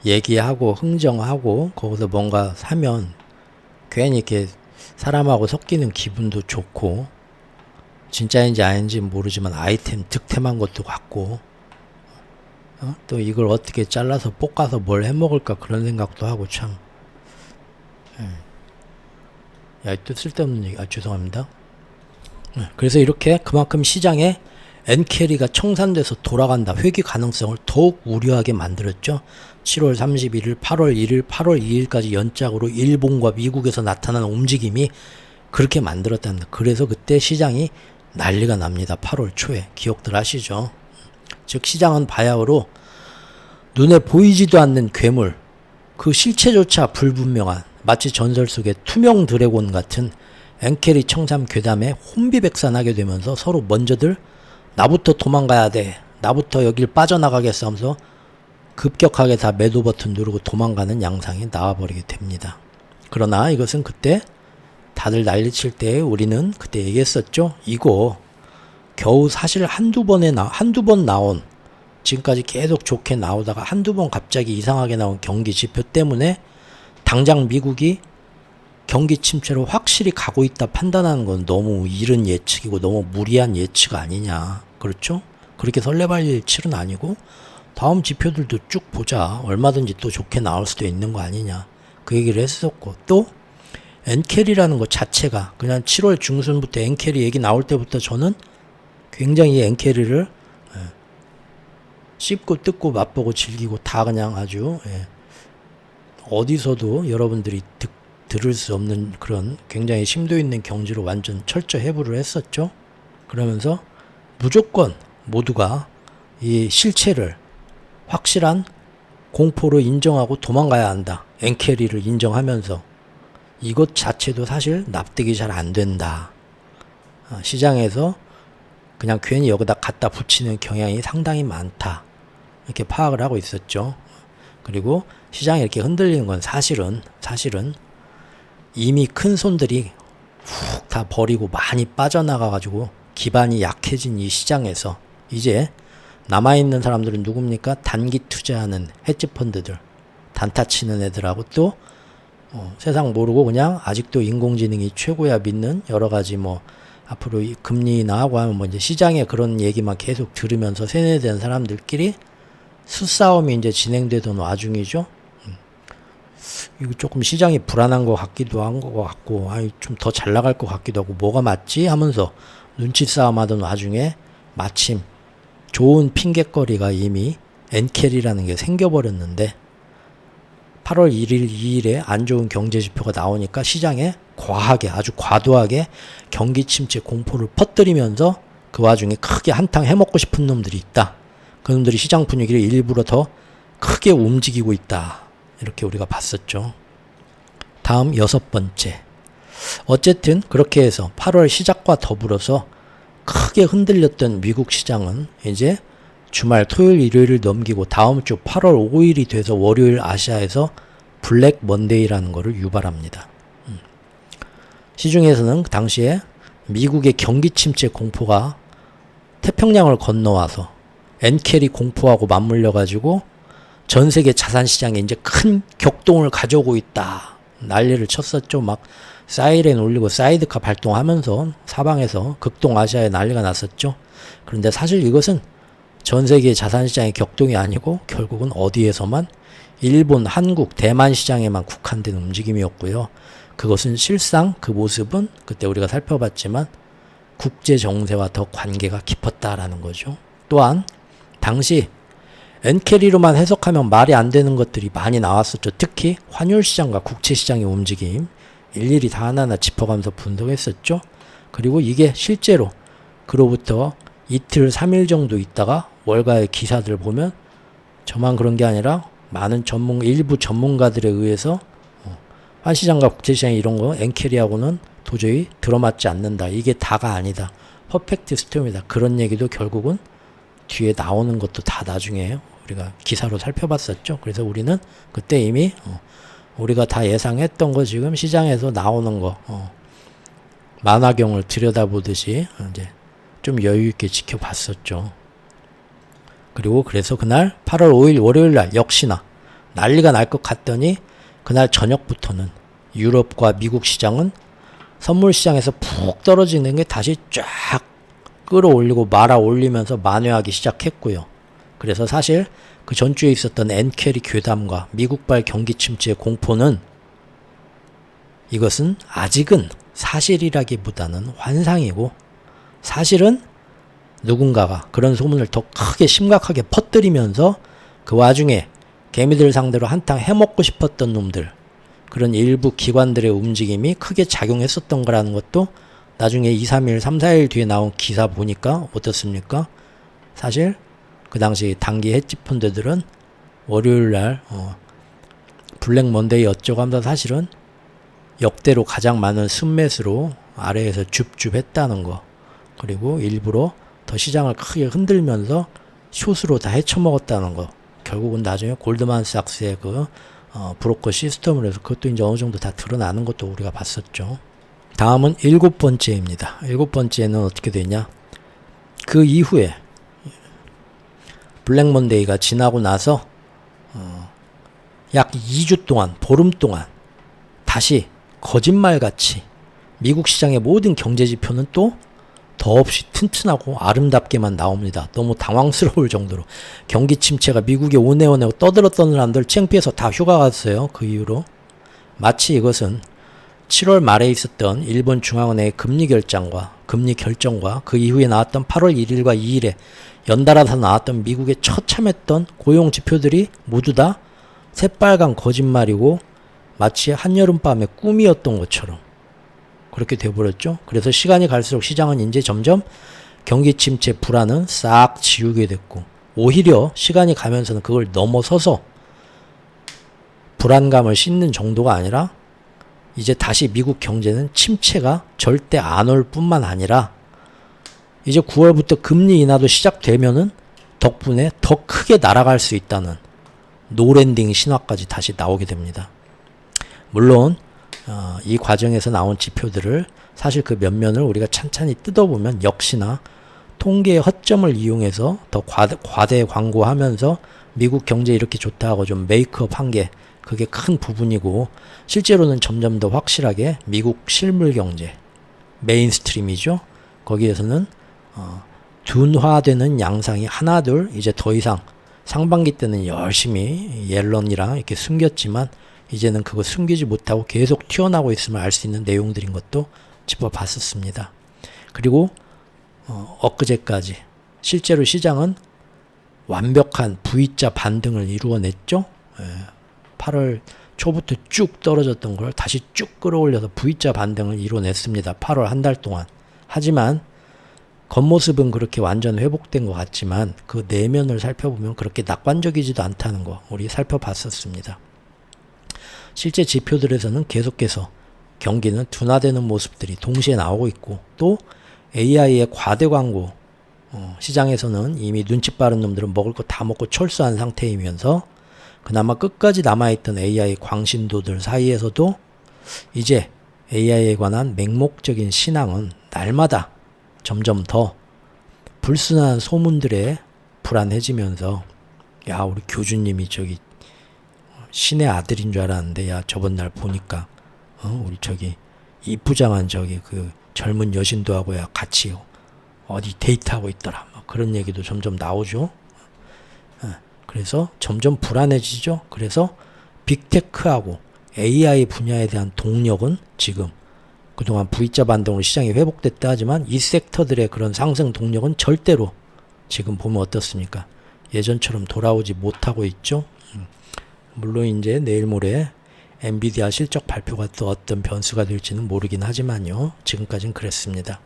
얘기하고 흥정하고 거기서 뭔가 사면 괜히 이렇게 사람하고 섞이는 기분도 좋고 진짜인지 아닌지 모르지만 아이템 득템한 것도 같고 또 이걸 어떻게 잘라서 볶아서 뭘 해먹을까 그런 생각도 하고 참. 야, 또 쓸데없는 얘기. 죄송합니다. 그래서 이렇게 그만큼 시장에 엔캐리가 청산돼서 돌아간다. 회귀 가능성을 더욱 우려하게 만들었죠. 7월 31일, 8월 1일, 8월 2일까지 연짝으로 일본과 미국에서 나타난 움직임이 그렇게 만들었다는. 그래서 그때 시장이 난리가 납니다. 8월 초에. 기억들 하시죠? 즉 시장은 바야흐로 눈에 보이지도 않는 괴물, 그 실체조차 불분명한 마치 전설 속의 투명 드래곤 같은 엔캐리 청산 괴담에 혼비백산하게 되면서 서로 먼저들 나부터 도망가야 돼, 나부터 여길 빠져나가겠어 하면서 급격하게 다 매도 버튼 누르고 도망가는 양상이 나와버리게 됩니다. 그러나 이것은 그때 다들 난리칠 때 우리는 그때 얘기했었죠. 이거 겨우 사실 한두 번 나온, 지금까지 계속 좋게 나오다가 한두 번 갑자기 이상하게 나온 경기 지표 때문에 당장 미국이 경기 침체로 확실히 가고 있다 판단하는 건 너무 이른 예측이고 너무 무리한 예측 아니냐. 그렇죠? 그렇게 설레발릴 칠은 아니고 다음 지표들도 쭉 보자. 얼마든지 또 좋게 나올 수도 있는 거 아니냐. 그 얘기를 했었고 또 엔캐리라는 것 자체가 그냥 7월 중순부터 엔캐리 얘기 나올 때부터 저는 굉장히 이 엔캐리를 씹고 뜯고 맛보고 즐기고 다 그냥 아주 어디서도 여러분들이 들을 수 없는 그런 굉장히 심도 있는 경지로 완전 철저 해부를 했었죠. 그러면서 무조건 모두가 이 실체를 확실한 공포로 인정하고 도망가야 한다. 엔캐리를 인정하면서 이것 자체도 사실 납득이 잘 안 된다. 시장에서 그냥 괜히 여기다 갖다 붙이는 경향이 상당히 많다. 이렇게 파악을 하고 있었죠. 그리고 시장이 이렇게 흔들리는 건 사실은 이미 큰 손들이 훅 다 버리고 많이 빠져나가가지고 기반이 약해진 이 시장에서 이제 남아있는 사람들은 누굽니까? 단기 투자하는 헤지펀드들, 단타 치는 애들하고 또 세상 모르고 그냥 아직도 인공지능이 최고야 믿는 여러가지 앞으로 이 금리 나하고 하면 이제 시장에 그런 얘기만 계속 들으면서 세뇌된 사람들끼리 수싸움이 이제 진행되던 와중이죠. 이거 조금 시장이 불안한 것 같기도 한 것 같고, 좀 더 잘 나갈 것 같기도 하고, 뭐가 맞지? 하면서 눈치 싸움 하던 와중에 마침 좋은 핑곗거리가 이미 엔캐리라는 게 생겨버렸는데 8월 1일, 2일에 안 좋은 경제지표가 나오니까 시장에 과하게 아주 과도하게 경기 침체 공포를 퍼뜨리면서 그 와중에 크게 한탕 해먹고 싶은 놈들이 있다. 그 놈들이 시장 분위기를 일부러 더 크게 움직이고 있다. 이렇게 우리가 봤었죠. 다음 6번째. 어쨌든 그렇게 해서 8월 시작과 더불어서 크게 흔들렸던 미국 시장은 이제 주말 토요일 일요일을 넘기고 다음 주 8월 5일이 돼서 월요일 아시아에서 블랙 먼데이라는 것을 유발합니다. 시중에서는 당시에 미국의 경기 침체 공포가 태평양을 건너와서 엔캐리 공포하고 맞물려 가지고 전 세계 자산 시장에 이제 큰 격동을 가져오고 있다. 난리를 쳤었죠. 막 사이렌 울리고 사이드카 발동하면서 사방에서 극동 아시아에 난리가 났었죠. 그런데 사실 이것은 전 세계 자산 시장의 격동이 아니고 결국은 어디에서만 일본, 한국, 대만 시장에만 국한된 움직임이었고요. 그것은 실상 그 모습은 그때 우리가 살펴봤지만 국제 정세와 더 관계가 깊었다라는 거죠. 또한 당시 엔캐리로만 해석하면 말이 안 되는 것들이 많이 나왔었죠. 특히 환율 시장과 국채 시장의 움직임 일일이 다 하나하나 짚어가면서 분석했었죠. 그리고 이게 실제로 그로부터 이틀, 3일 정도 있다가 월가의 기사들 보면 저만 그런 게 아니라 많은 일부 전문가들에 의해서 환시장과 국제시장 이런 거 엔캐리하고는 도저히 들어맞지 않는다. 이게 다가 아니다. 퍼펙트 스톰이다. 그런 얘기도 결국은 뒤에 나오는 것도 다 나중에 우리가 기사로 살펴봤었죠. 그래서 우리는 그때 이미 우리가 다 예상했던 거 지금 시장에서 나오는 거 만화경을 들여다보듯이 이제 좀 여유 있게 지켜봤었죠. 그리고 그래서 그날 8월 5일 월요일 날 역시나 난리가 날 것 같더니 그날 저녁부터는 유럽과 미국 시장은 선물 시장에서 푹 떨어지는 게 다시 쫙 끌어올리고 말아 올리면서 만회하기 시작했고요. 그래서 사실 그 전주에 있었던 엔캐리 괴담과 미국발 경기 침체의 공포는 이것은 아직은 사실이라기보다는 환상이고 사실은 누군가가 그런 소문을 더 크게 심각하게 퍼뜨리면서 그 와중에 개미들 상대로 한탕 해먹고 싶었던 놈들 그런 일부 기관들의 움직임이 크게 작용했었던 거라는 것도 나중에 2, 3일, 3, 4일 뒤에 나온 기사 보니까 어떻습니까? 사실 그 당시 단기 헤지펀드들은 월요일날 블랙 먼데이 어쩌고 하면서 사실은 역대로 가장 많은 순매수로 아래에서 줍줍했다는 거 그리고 일부러 더 시장을 크게 흔들면서 숏으로 다 헤쳐먹었다는 거 결국은 나중에 골드만삭스의 그 브로커 시스템으로 해서 그것도 이제 어느 정도 다 드러나는 것도 우리가 봤었죠. 다음은 7번째입니다. 7번째는 어떻게 되냐? 그 이후에 블랙 먼데이가 지나고 나서 약 2주 동안 보름 동안 다시 거짓말같이 미국 시장의 모든 경제지표는 또 더없이 튼튼하고 아름답게만 나옵니다. 너무 당황스러울 정도로 경기 침체가 미국에 오네오네 떠들었던 사람들 창피해서 다 휴가 갔어요. 그 이후로 마치 이것은 7월 말에 있었던 일본 중앙은행의 금리 결정과 그 이후에 나왔던 8월 1일과 2일에 연달아서 나왔던 미국의 처참했던 고용 지표들이 모두 다 새빨간 거짓말이고 마치 한여름밤의 꿈이었던 것처럼 그렇게 돼버렸죠. 그래서 시간이 갈수록 시장은 이제 점점 경기 침체 불안은 싹 지우게 됐고, 오히려 시간이 가면서는 그걸 넘어서서 불안감을 씻는 정도가 아니라 이제 다시 미국 경제는 침체가 절대 안 올 뿐만 아니라 이제 9월부터 금리 인하도 시작되면은 덕분에 더 크게 날아갈 수 있다는 노랜딩 신화까지 다시 나오게 됩니다. 물론 이 과정에서 나온 지표들을 사실 그 면면을 우리가 찬찬히 뜯어보면 역시나 통계의 허점을 이용해서 더 과대 광고하면서 미국 경제 이렇게 좋다 하고 좀 메이크업 한 게 그게 큰 부분이고, 실제로는 점점 더 확실하게 미국 실물 경제 메인스트림이죠. 거기에서는 둔화되는 양상이 하나둘 이제 더 이상 상반기 때는 열심히 옐런이랑 이렇게 숨겼지만 이제는 그거 숨기지 못하고 계속 튀어나오고 있음을 알 수 있는 내용들인 것도 짚어봤었습니다. 그리고 엊그제까지 실제로 시장은 완벽한 V자 반등을 이루어냈죠. 8월 초부터 쭉 떨어졌던 걸 다시 쭉 끌어올려서 V자 반등을 이루어냈습니다. 8월 한 달 동안. 하지만 겉모습은 그렇게 완전 회복된 것 같지만 그 내면을 살펴보면 그렇게 낙관적이지도 않다는 거 우리 살펴봤었습니다. 실제 지표들에서는 계속해서 경기는 둔화되는 모습들이 동시에 나오고 있고, 또 AI의 과대 광고 시장에서는 이미 눈치 빠른 놈들은 먹을 거 다 먹고 철수한 상태이면서 그나마 끝까지 남아있던 AI 광신도들 사이에서도 이제 AI에 관한 맹목적인 신앙은 날마다 점점 더 불순한 소문들에 불안해지면서, 야, 우리 교주님이 저기 신의 아들인 줄 알았는데, 야, 저번 날 보니까 우리 저기 이쁘장한 저기 그 젊은 여신도 하고 야 같이 어디 데이트하고 있더라, 그런 얘기도 점점 나오죠. 그래서 점점 불안해지죠. 그래서 빅테크하고 AI 분야에 대한 동력은 지금 그동안 V자 반등으로 시장이 회복됐다 하지만 이 섹터들의 그런 상승 동력은 절대로 지금 보면 어떻습니까? 예전처럼 돌아오지 못하고 있죠. 물론 이제 내일 모레 엔비디아 실적 발표가 또 어떤 변수가 될지는 모르긴 하지만요. 지금까지는 그랬습니다.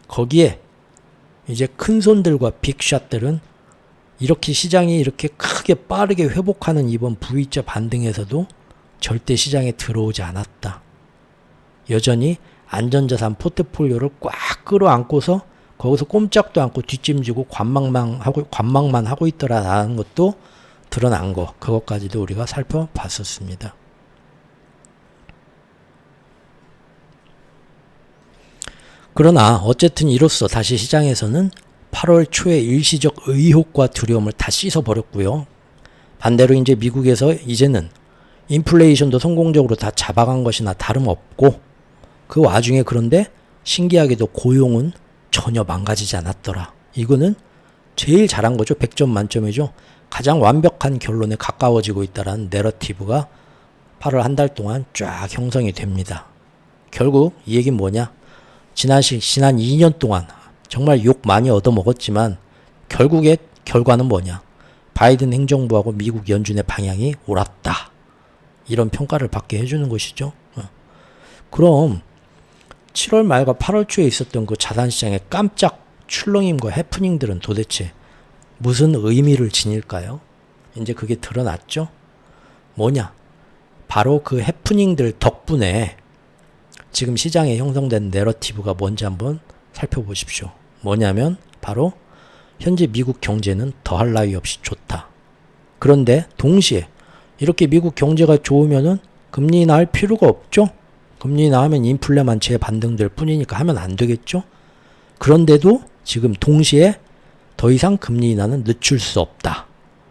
거기에 이제 큰 손들과 빅샷들은 이렇게 시장이 이렇게 크게 빠르게 회복하는 이번 V자 반등에서도 절대 시장에 들어오지 않았다. 여전히 안전자산 포트폴리오를 꽉 끌어안고서 거기서 꼼짝도 않고 뒷짐지고 관망만 하고 있더라라는 것도 드러난 거, 그것까지도 우리가 살펴봤었습니다. 그러나 어쨌든 이로써 다시 시장에서는 8월 초에 일시적 의혹과 두려움을 다 씻어버렸고요. 반대로 이제 미국에서 이제는 인플레이션도 성공적으로 다 잡아간 것이나 다름없고, 그 와중에 그런데 신기하게도 고용은 전혀 망가지지 않았더라. 이거는 제일 잘한 거죠. 100점 만점이죠. 가장 완벽한 결론에 가까워지고 있다라는 내러티브가 8월 한 달 동안 쫙 형성이 됩니다. 결국 이 얘기는 뭐냐? 지난 2년 동안 정말 욕 많이 얻어먹었지만 결국에 결과는 뭐냐? 바이든 행정부하고 미국 연준의 방향이 옳았다. 이런 평가를 받게 해주는 것이죠. 그럼 7월 말과 8월 초에 있었던 그 자산시장의 깜짝 출렁임과 해프닝들은 도대체 무슨 의미를 지닐까요? 이제 그게 드러났죠? 뭐냐? 바로 그 해프닝들 덕분에 지금 시장에 형성된 내러티브가 뭔지 한번 살펴보십시오. 뭐냐면 바로 현재 미국 경제는 더할 나위 없이 좋다. 그런데 동시에 이렇게 미국 경제가 좋으면은 금리 인하할 필요가 없죠. 금리 인하하면 인플레만 재반등될 뿐이니까 하면 안 되겠죠. 그런데도 지금 동시에 더 이상 금리 인하는 늦출 수 없다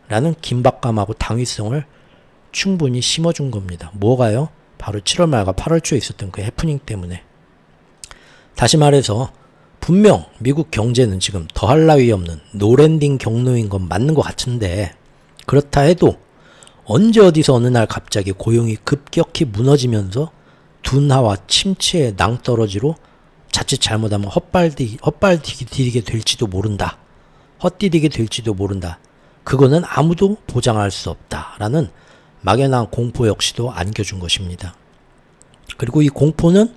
라는 긴박감하고 당위성을 충분히 심어준 겁니다. 뭐가요? 바로 7월 말과 8월 초에 있었던 그 해프닝 때문에. 다시 말해서 분명 미국 경제는 지금 더할 나위 없는 노랜딩 경로인 건 맞는 것 같은데, 그렇다 해도 언제 어디서 어느 날 갑자기 고용이 급격히 무너지면서 둔화와 침체의 낭떠러지로 자칫 잘못하면 헛발디디게 될지도 모른다. 헛디디게 될지도 모른다. 그거는 아무도 보장할 수 없다라는 막연한 공포 역시도 안겨준 것입니다. 그리고 이 공포는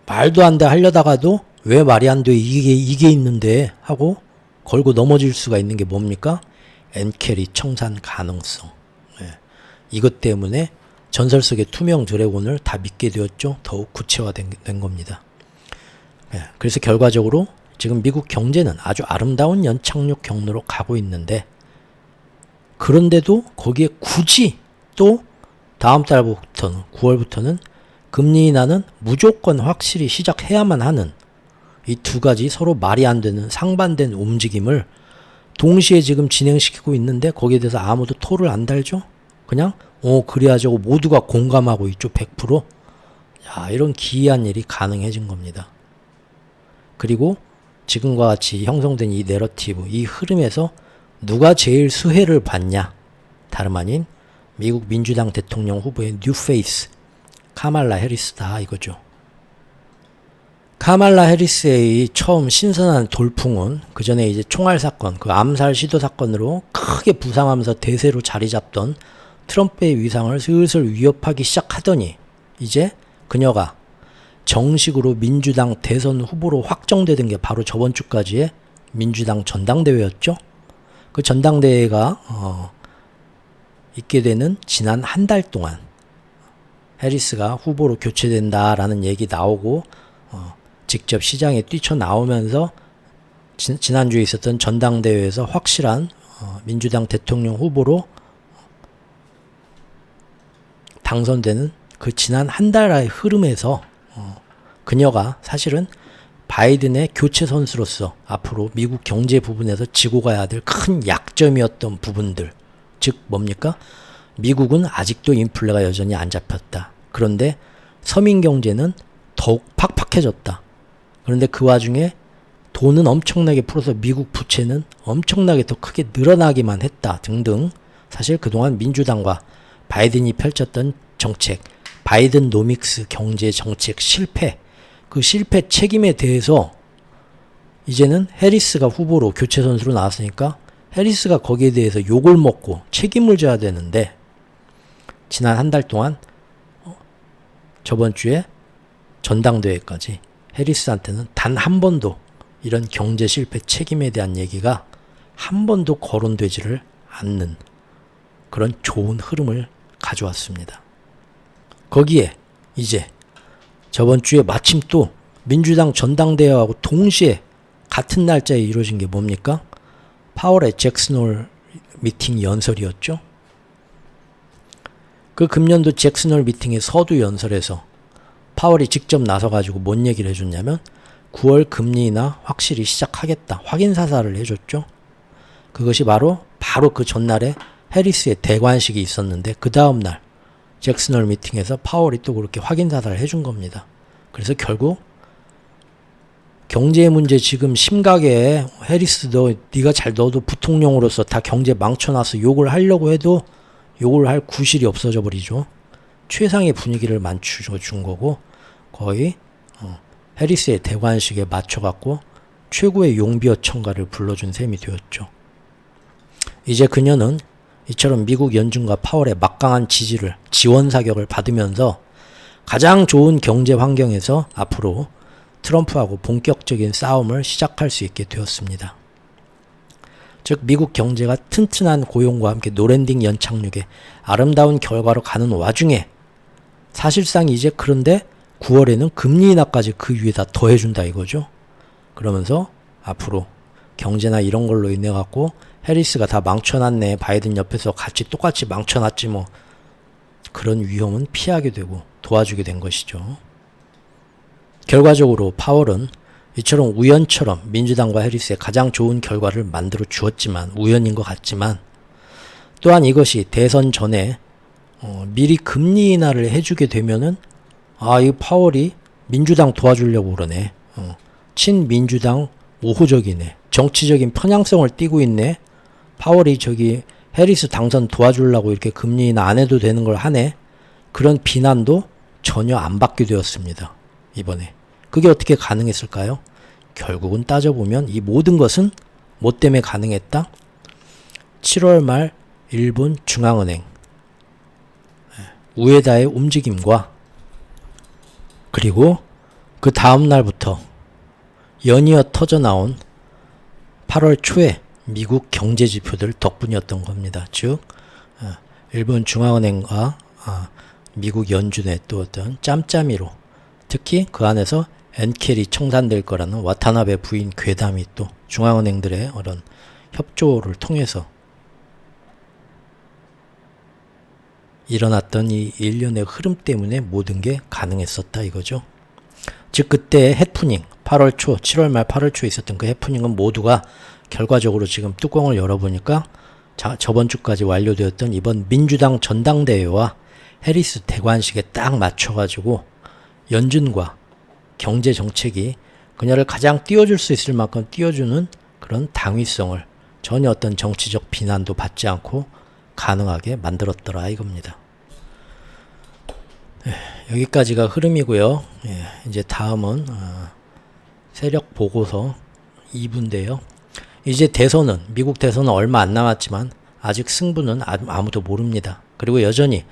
말도 안 돼 하려다가도 왜 말이 안 돼 이게 있는데 하고 걸고 넘어질 수가 있는 게 뭡니까? 엔켈이 청산 가능성. 이것 때문에 전설 속의 투명 드래곤을 다 믿게 되었죠. 더욱 구체화된 겁니다. 그래서 결과적으로 지금 미국 경제는 아주 아름다운 연착륙 경로로 가고 있는데, 그런데도 거기에 굳이 또 다음 달부터는 9월부터는 금리 인하는 무조건 확실히 시작해야만 하는 이 두 가지 서로 말이 안 되는 상반된 움직임을 동시에 지금 진행시키고 있는데, 거기에 대해서 아무도 토를 안 달죠. 그냥 그래야죠 모두가 공감하고 있죠. 100%. 야, 이런 기이한 일이 가능해진 겁니다. 그리고 지금과 같이 형성된 이 내러티브, 이 흐름에서 누가 제일 수혜를 받냐? 다름 아닌 미국 민주당 대통령 후보의 뉴페이스 카말라 해리스다 이거죠. 카말라 해리스의 처음 신선한 돌풍은 그 전에 이제 총알 사건, 그 암살 시도 사건으로 크게 부상하면서 대세로 자리 잡던 트럼프의 위상을 슬슬 위협하기 시작하더니, 이제 그녀가 정식으로 민주당 대선 후보로 확정되던 게 바로 저번 주까지의 민주당 전당대회였죠. 그 전당대회가 있게 되는 지난 한 달 동안 해리스가 후보로 교체된다라는 얘기 나오고 직접 시장에 뛰쳐나오면서 지난주에 있었던 전당대회에서 확실한 민주당 대통령 후보로 당선되는 그 지난 한 달의 흐름에서 그녀가 사실은 바이든의 교체 선수로서 앞으로 미국 경제 부분에서 지고 가야 될 큰 약점이었던 부분들, 즉 뭡니까? 미국은 아직도 인플레가 여전히 안 잡혔다. 그런데 서민 경제는 더욱 팍팍해졌다. 그런데 그 와중에 돈은 엄청나게 풀어서 미국 부채는 엄청나게 더 크게 늘어나기만 했다 등등. 사실 그동안 민주당과 바이든이 펼쳤던 정책, 바이든 노믹스 경제 정책 실패, 그 실패 책임에 대해서 이제는 해리스가 후보로 교체 선수로 나왔으니까 해리스가 거기에 대해서 욕을 먹고 책임을 져야 되는데, 지난 한 달 동안 저번 주에 전당대회까지 해리스한테는 단 한 번도 이런 경제 실패 책임에 대한 얘기가 한 번도 거론되지를 않는 그런 좋은 흐름을 가져왔습니다. 거기에 이제 저번 주에 마침 또 민주당 전당대회하고 동시에 같은 날짜에 이루어진 게 뭡니까? 파월의 잭슨홀 미팅 연설이었죠. 그 금년도 잭슨홀 미팅의 서두 연설에서 파월이 직접 나서가지고 뭔 얘기를 해줬냐면 9월 금리 인하 확실히 시작하겠다. 확인 사살을 해줬죠. 그것이 바로 그 전날에 해리스의 대관식이 있었는데, 그 다음날 잭슨홀 미팅에서 파월이 또 그렇게 확인 사살을 해준 겁니다. 그래서 결국 경제 문제 지금 심각해. 해리스 네가 너도 부통령으로서 다 경제 망쳐놔서 욕을 하려고 해도 욕을 할 구실이 없어져 버리죠. 최상의 분위기를 맞춰준 거고, 거의 해리스의 대관식에 맞춰갖고 최고의 용비어 청가를 불러준 셈이 되었죠. 이제 그녀는 이처럼 미국 연준과 파월의 막강한 지지를, 지원 사격을 받으면서 가장 좋은 경제 환경에서 앞으로 트럼프하고 본격적인 싸움을 시작할 수 있게 되었습니다. 즉 미국 경제가 튼튼한 고용과 함께 노랜딩 연착륙의 아름다운 결과로 가는 와중에 사실상 이제 그런데 9월에는 금리 인하까지 그 위에다 더해준다 이거죠. 그러면서 앞으로 경제나 이런 걸로 인해 갖고 해리스가 다 망쳐놨네, 바이든 옆에서 같이 똑같이 망쳐놨지 뭐, 그런 위험은 피하게 되고 도와주게 된 것이죠. 결과적으로 파월은 이처럼 우연처럼 민주당과 해리스의 가장 좋은 결과를 만들어 주었지만, 우연인 것 같지만, 또한 이것이 대선 전에 미리 금리 인하를 해주게 되면은 이 파월이 민주당 도와주려고 그러네, 친민주당 우호적이네, 정치적인 편향성을 띠고 있네, 파월이 저기 해리스 당선 도와주려고 이렇게 금리 인하 안 해도 되는 걸 하네, 그런 비난도 전혀 안 받게 되었습니다. 이번에. 그게 어떻게 가능했을까요? 결국은 따져보면 이 모든 것은 뭐 때문에 가능했다? 7월 말 일본 중앙은행 우에다의 움직임과 그리고 그 다음 날부터 연이어 터져 나온 8월 초에 미국 경제 지표들 덕분이었던 겁니다. 즉 일본 중앙은행과 미국 연준의 또 어떤 짬짬이로 특히 그 안에서 엔켈이 청산될 거라는 와타나베 부인 괴담이 또 중앙은행들의 그런 협조를 통해서 일어났던 이 일련의 흐름 때문에 모든 게 가능했었다 이거죠. 즉 그때 해프닝 8월 초 7월 말 8월 초에 있었던 그 해프닝은 모두가 결과적으로 지금 뚜껑을 열어보니까 저번 주까지 완료되었던 이번 민주당 전당대회와 해리스 대관식에 딱 맞춰가지고 연준과 경제 정책이 그녀를 가장 띄워줄 수 있을 만큼 띄워주는 그런 당위성을 전혀 어떤 정치적 비난도 받지 않고 가능하게 만들었더라 이겁니다. 여기까지가 흐름이고요. 이제 다음은 세력 보고서 2부인데요. 이제 대선은 미국 대선은 얼마 안 남았지만 아직 승부는 아무도 모릅니다. 그리고 여전히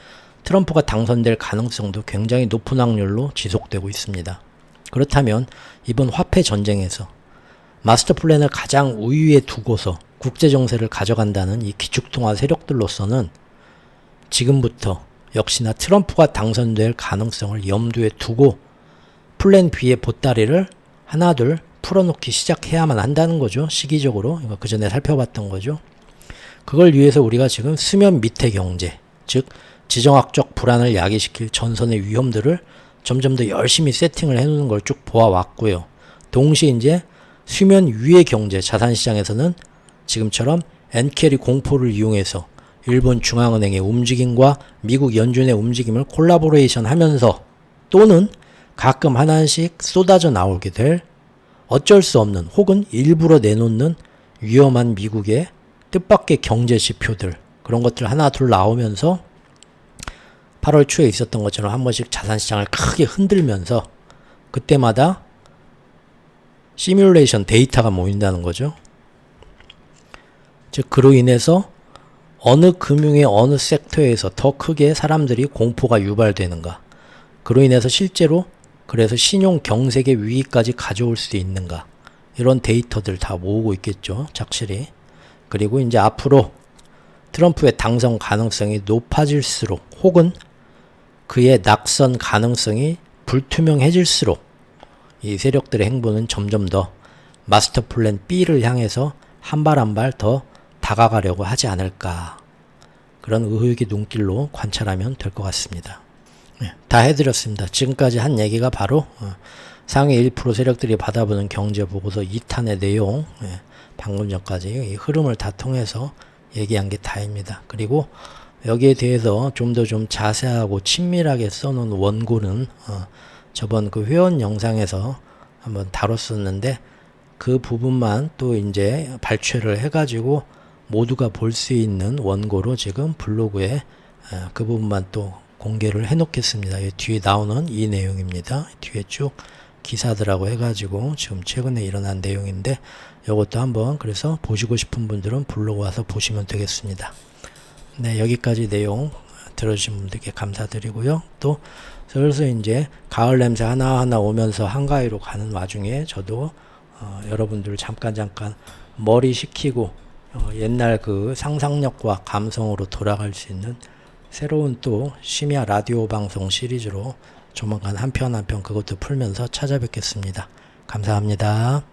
트럼프가 당선될 가능성도 굉장히 높은 확률로 지속되고 있습니다. 그렇다면 이번 화폐 전쟁에서 마스터 플랜을 가장 우위에 두고서 국제 정세를 가져간다는 이 기축통화 세력들로서는 지금부터 역시나 트럼프가 당선될 가능성을 염두에 두고 플랜 B의 보따리를 하나둘 풀어놓기 시작해야만 한다는 거죠. 시기적으로. 이거 그 전에 살펴봤던 거죠. 그걸 위해서 우리가 지금 수면 밑의 경제, 즉 지정학적 불안을 야기시킬 전선의 위험들을 점점 더 열심히 세팅을 해놓는 걸 쭉 보아왔고요. 동시에 이제 수면 위의 경제, 자산시장에서는 지금처럼 엔켈이 공포를 이용해서 일본 중앙은행의 움직임과 미국 연준의 움직임을 콜라보레이션 하면서 또는 가끔 하나씩 쏟아져 나오게 될 어쩔 수 없는 혹은 일부러 내놓는 위험한 미국의 뜻밖의 경제 지표들 그런 것들 하나 둘 나오면서 8월 초에 있었던 것처럼 한 번씩 자산시장을 크게 흔들면서 그때마다 시뮬레이션 데이터가 모인다는 거죠. 즉 그로 인해서 어느 금융의 어느 섹터에서 더 크게 사람들이 공포가 유발되는가, 그로 인해서 실제로 그래서 신용 경색의 위기까지 가져올 수 있는가, 이런 데이터들 다 모으고 있겠죠. 착실히. 그리고 이제 앞으로 트럼프의 당선 가능성이 높아질수록 혹은 그의 낙선 가능성이 불투명해질수록 이 세력들의 행보는 점점 더 마스터 플랜 B를 향해서 한 발 한 발 더 다가가려고 하지 않을까, 그런 의혹의 눈길로 관찰하면 될 것 같습니다. 다 해드렸습니다. 지금까지 한 얘기가 바로 상위 1% 세력들이 받아보는 경제보고서 2탄의 내용, 방금 전까지 이 흐름을 다 통해서 얘기한 게 다입니다. 그리고 여기에 대해서 좀 더 좀 자세하고 친밀하게 써놓은 원고는 저번 그 회원 영상에서 한번 다뤘었는데 그 부분만 또 이제 발췌를 해가지고 모두가 볼 수 있는 원고로 지금 블로그에 그 부분만 또 공개를 해 놓겠습니다. 뒤에 나오는 이 내용입니다. 뒤에 쭉 기사들하고 해가지고 지금 최근에 일어난 내용인데 이것도 한번 그래서 보시고 싶은 분들은 블로그 와서 보시면 되겠습니다. 네, 여기까지 내용 들어주신 분들께 감사드리고요. 또 슬슬 이제 가을 냄새 하나하나 오면서 한가위로 가는 와중에 저도 여러분들 잠깐 머리 식히고 옛날 그 상상력과 감성으로 돌아갈 수 있는 새로운 또 심야 라디오 방송 시리즈로 조만간 한 편 한 편 그것도 풀면서 찾아뵙겠습니다. 감사합니다.